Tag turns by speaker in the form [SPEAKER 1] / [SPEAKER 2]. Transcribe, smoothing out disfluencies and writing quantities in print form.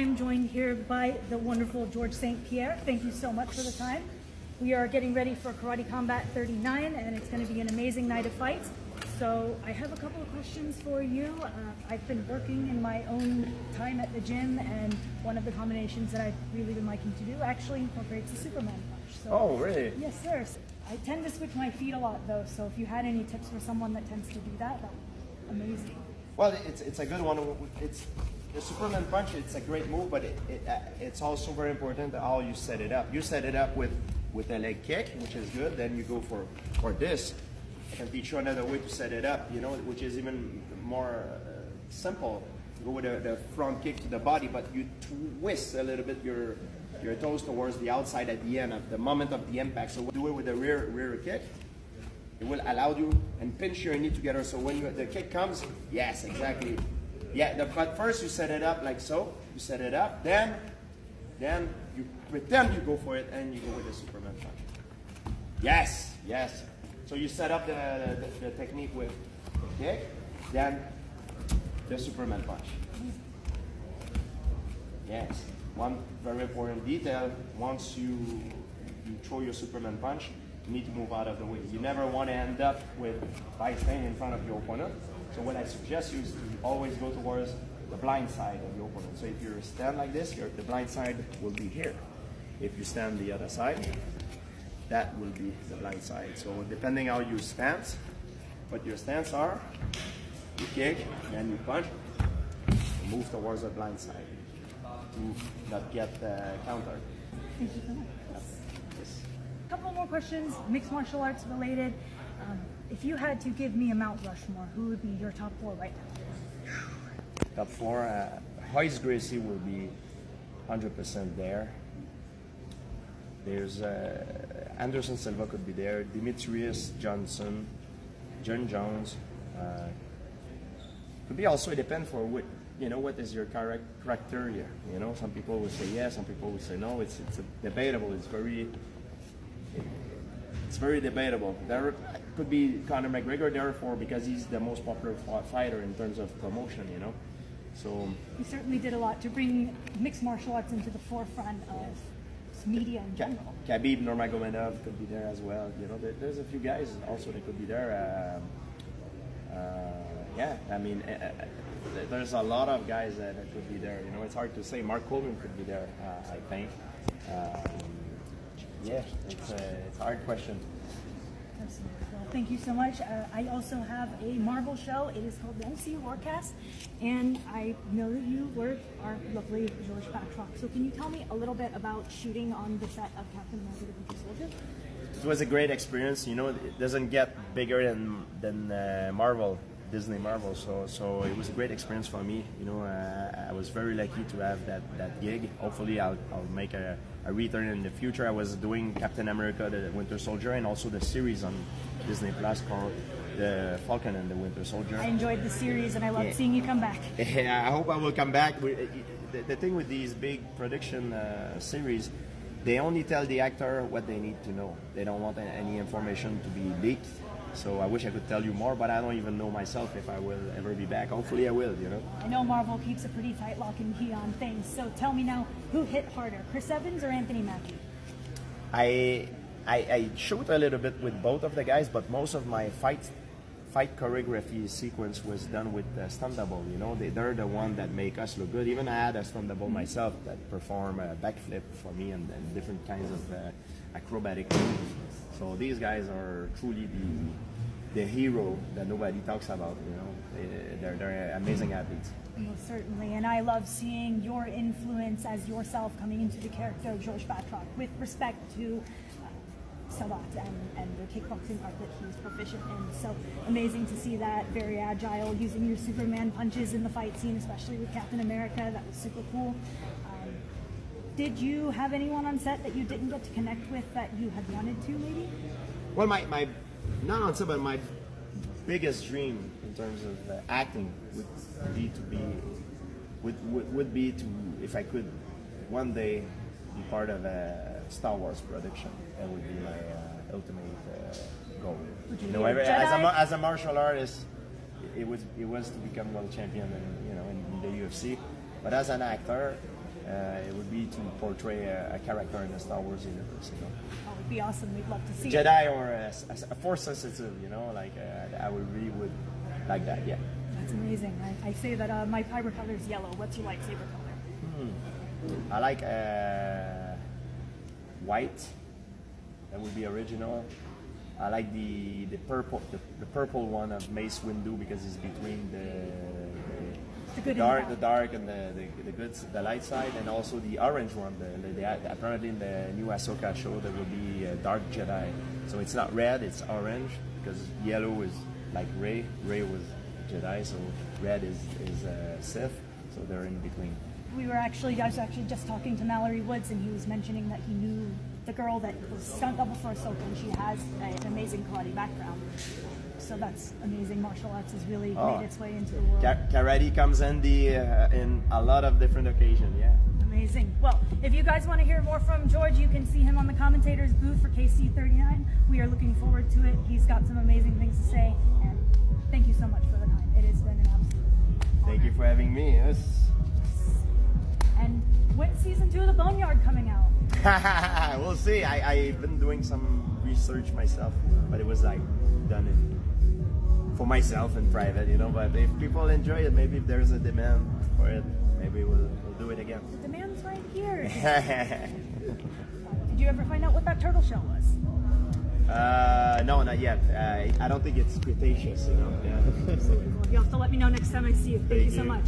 [SPEAKER 1] am joined here by the wonderful George St-Pierre. Thank you so much for the time. We are getting ready for Karate Combat 39, and it's going to be an amazing night of fights. So I have a couple of questions for you. I've been working in my own time at the gym, and one of the combinations that I've really been liking to do actually incorporates the Superman punch. So,
[SPEAKER 2] oh, really?
[SPEAKER 1] Yes, sir. I tend to switch my feet a lot, though, so if you had any tips for someone that tends to do that, that would be amazing.
[SPEAKER 2] Well, it's a good one. It's the Superman punch. It's a great move, but it's also very important how you set it up. You set it up with a leg kick, which is good. Then you go for this. I can teach you another way to set it up, which is even more simple. You go with the front kick to the body, but you twist a little bit your toes towards the outside at the end, at the moment of the impact. So do it with the rear kick. It will allow you and pinch your knee together. So when the kick comes, yes, exactly. Yeah, but first you set it up like so. You set it up, then you pretend you go for it, and you go with the Superman punch. Yes, yes. So you set up the technique with the kick, then the Superman punch. Yes. One very important detail: once you throw your Superman punch, you need to move out of the way. You never want to end up by staying in front of your opponent. So what I suggest you is to always go towards the blind side of your opponent. So if you stand like this, the blind side will be here. If you stand the other side, that will be the blind side. So depending how you stance, what your stance are, you kick, then you punch, and move towards the blind side to not get countered.
[SPEAKER 1] Thank you so much.
[SPEAKER 2] Yes.
[SPEAKER 1] A couple more questions, mixed martial arts related. If you had to give me a Mount Rushmore, who would be your top 4 right now?
[SPEAKER 2] Top 4, Royce Gracie will be 100% there. There's Anderson Silva could be there. Demetrius Johnson, John Jones. Could be also, it depends for what is your criteria. Some people will say yes, some people will say no. It's debatable. It's very debatable. There could be Conor McGregor, therefore, because he's the most popular fighter in terms of promotion. So
[SPEAKER 1] you certainly did a lot to bring mixed martial arts into the forefront of media in general.
[SPEAKER 2] Khabib Nurmagomedov could be there as well. There's a few guys also that could be there. Yeah, I mean, there's a lot of guys that could be there. It's hard to say. Mark Coleman could be there, I think. Yeah, it's a hard question.
[SPEAKER 1] Absolutely. Well, thank you so much. I also have a Marvel show. It is called the MCU Warcast, and I know that you were our lovely George Batroc. So can you tell me a little bit about shooting on the set of Captain America: The Winter Soldier?
[SPEAKER 2] It was a great experience. It doesn't get bigger than Marvel. Disney Marvel, so it was a great experience for me. I was very lucky to have that gig. Hopefully I'll make a return in the future. I was doing Captain America: The Winter Soldier, and also the series on Disney Plus called The Falcon and the Winter Soldier.
[SPEAKER 1] I enjoyed the series, and I loved seeing you come back.
[SPEAKER 2] Yeah, I hope I will come back. The thing with these big production series, they only tell the actor what they need to know. They don't want any information to be leaked. So I wish I could tell you more, but I don't even know myself if I will ever be back. Hopefully I will,
[SPEAKER 1] I know Marvel keeps a pretty tight lock and key on things. So tell me now, who hit harder, Chris Evans or Anthony Mackie?
[SPEAKER 2] I shoot a little bit with both of the guys, but most of my fight choreography sequence was done with stunt double. They're the one that make us look good. Even I had a stunt double myself that perform a backflip for me and different kinds of acrobatic moves. So these guys are truly the hero that nobody talks about. They're amazing athletes.
[SPEAKER 1] Most certainly, and I love seeing your influence as yourself coming into the character of George Batroc with respect to Salat and the kickboxing art that he's proficient in. So amazing to see that, very agile, using your Superman punches in the fight scene, especially with Captain America. That was super cool. Did you have anyone on set that you didn't get to connect with that you had wanted to, maybe?
[SPEAKER 2] Well, my not on set, but my biggest dream in terms of acting would be to, if I could one day be part of a Star Wars production. That would be my ultimate goal. As a martial artist, it was to become world champion in the UFC. But as an actor, it would be to portray a character in the Star Wars universe. You know,
[SPEAKER 1] Oh, it'd be awesome. We'd love to see it.
[SPEAKER 2] Jedi or a Force sensitive. You know, like I would like that. Yeah.
[SPEAKER 1] That's amazing. I say that my favorite color is yellow. What's your lightsaber color?
[SPEAKER 2] I like white. That would be original. I like the purple one of Mace Windu because it's between
[SPEAKER 1] The good
[SPEAKER 2] the dark and the good, the light side, and also the orange one. Apparently in the new Ahsoka show there will be a dark Jedi, so it's not red, it's orange because yellow is like Rey. Rey was Jedi, so red is Sith, so they're in between.
[SPEAKER 1] I was actually just talking to Mallory Woods, and he was mentioning that he knew the girl that was stunt double for Ahsoka, and she has an amazing karate background. So that's amazing. Martial arts has really made its way into the world.
[SPEAKER 2] Karate comes handy in a lot of different occasions. Yeah.
[SPEAKER 1] Amazing. Well, if you guys want to hear more from George, you can see him on the commentators booth for KC39. We are looking forward to it. He's got some amazing things to say, and thank you so much for the time. It has been an absolute honor.
[SPEAKER 2] Thank you for having me. Yes.
[SPEAKER 1] And when's season 2 of The Boneyard coming out?
[SPEAKER 2] We'll see. I've been doing some research myself, but it was like done it for myself in private, you know. But if people enjoy it, maybe if there's a demand for it, maybe we'll do it again.
[SPEAKER 1] The demand's right here. Did you ever find out what that turtle shell was?
[SPEAKER 2] No, not yet. I don't think it's Cretaceous, you know. Yeah.
[SPEAKER 1] You'll have to let me know next time I see you. Thank you so much.